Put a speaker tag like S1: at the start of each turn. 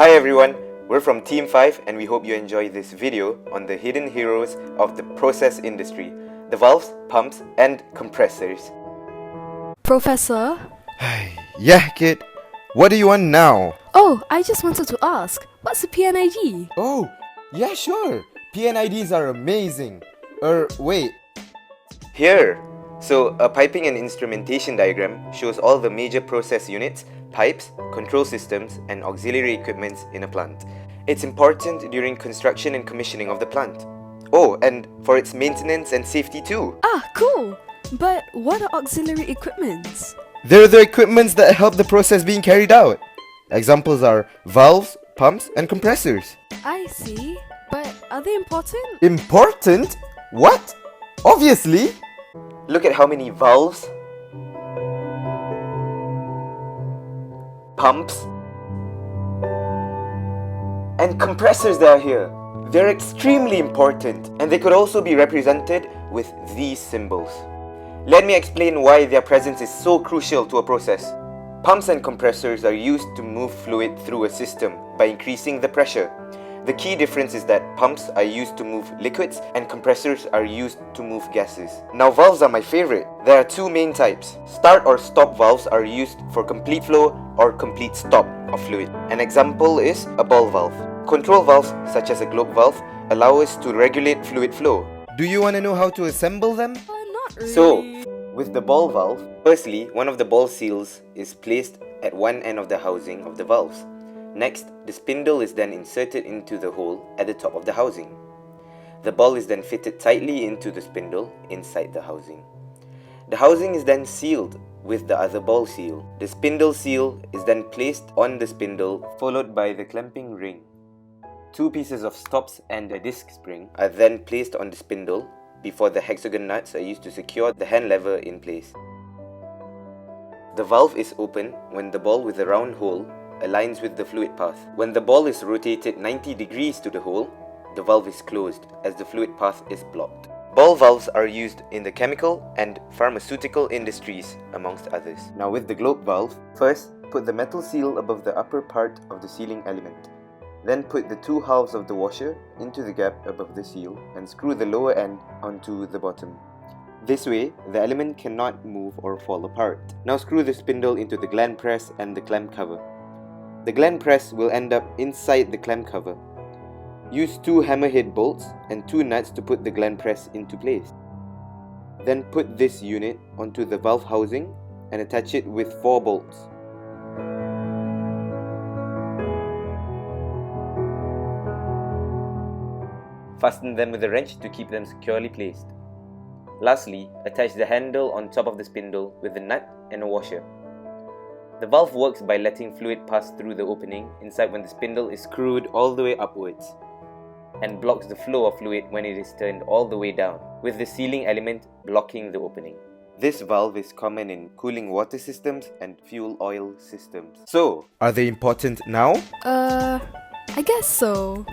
S1: Hi everyone, we're from Team 5 and we hope you enjoy this video on the hidden heroes of the process industry, the valves, pumps and compressors.
S2: Professor?
S3: Yeah, kid. What do you want now?
S2: Oh, I just wanted to ask, what's a PNID?
S3: Oh, yeah, sure. PNIDs are amazing. Wait.
S1: Here, so a piping and instrumentation diagram shows all the major process units, pipes, control systems and auxiliary equipments in a plant. It's important during construction and commissioning of the plant. Oh, and for its maintenance and safety too.
S2: Ah, cool! But what are auxiliary equipments?
S3: They're the equipments that help the process being carried out. Examples are valves, pumps, and compressors.
S2: I see. But are they important?
S3: Important? What? Obviously!
S1: Look at how many valves, pumps, and compressors there are here. They're extremely important and they could also be represented with these symbols. Let me explain why their presence is so crucial to a process. Pumps and compressors are used to move fluid through a system by increasing the pressure. The key difference is that pumps are used to move liquids and compressors are used to move gases. Now valves are my favorite. There are two main types. Start or stop valves are used for complete flow or complete stop of fluid. An example is a ball valve. Control valves such as a globe valve allow us to regulate fluid flow.
S3: Do you want to know how to assemble them?
S2: Not really.
S1: So, with the ball valve, firstly, one of the ball seals is placed at one end of the housing of the valves. Next, the spindle is then inserted into the hole at the top of the housing. The ball is then fitted tightly into the spindle inside the housing. The housing is then sealed with the other ball seal. The spindle seal is then placed on the spindle, followed by the clamping ring. Two pieces of stops and a disc spring are then placed on the spindle before the hexagon nuts are used to secure the hand lever in place. The valve is open when the ball with the round hole aligns with the fluid path. When the ball is rotated 90 degrees to the hole, the valve is closed as the fluid path is blocked. Ball valves are used in the chemical and pharmaceutical industries, amongst others. Now with the globe valve, first put the metal seal above the upper part of the sealing element. Then put the two halves of the washer into the gap above the seal and screw the lower end onto the bottom. This way, the element cannot move or fall apart. Now screw the spindle into the gland press and the clamp cover. The gland press will end up inside the clamp cover. Use two hammerhead bolts and two nuts to put the gland press into place. Then put this unit onto the valve housing and attach it with 4 bolts. Fasten them with a wrench to keep them securely placed. Lastly, attach the handle on top of the spindle with a nut and a washer. The valve works by letting fluid pass through the opening inside when the spindle is screwed all the way upwards, and blocks the flow of fluid when it is turned all the way down, with the sealing element blocking the opening. This valve is common in cooling water systems and fuel oil systems. So,
S3: Are they important now?
S2: I guess so.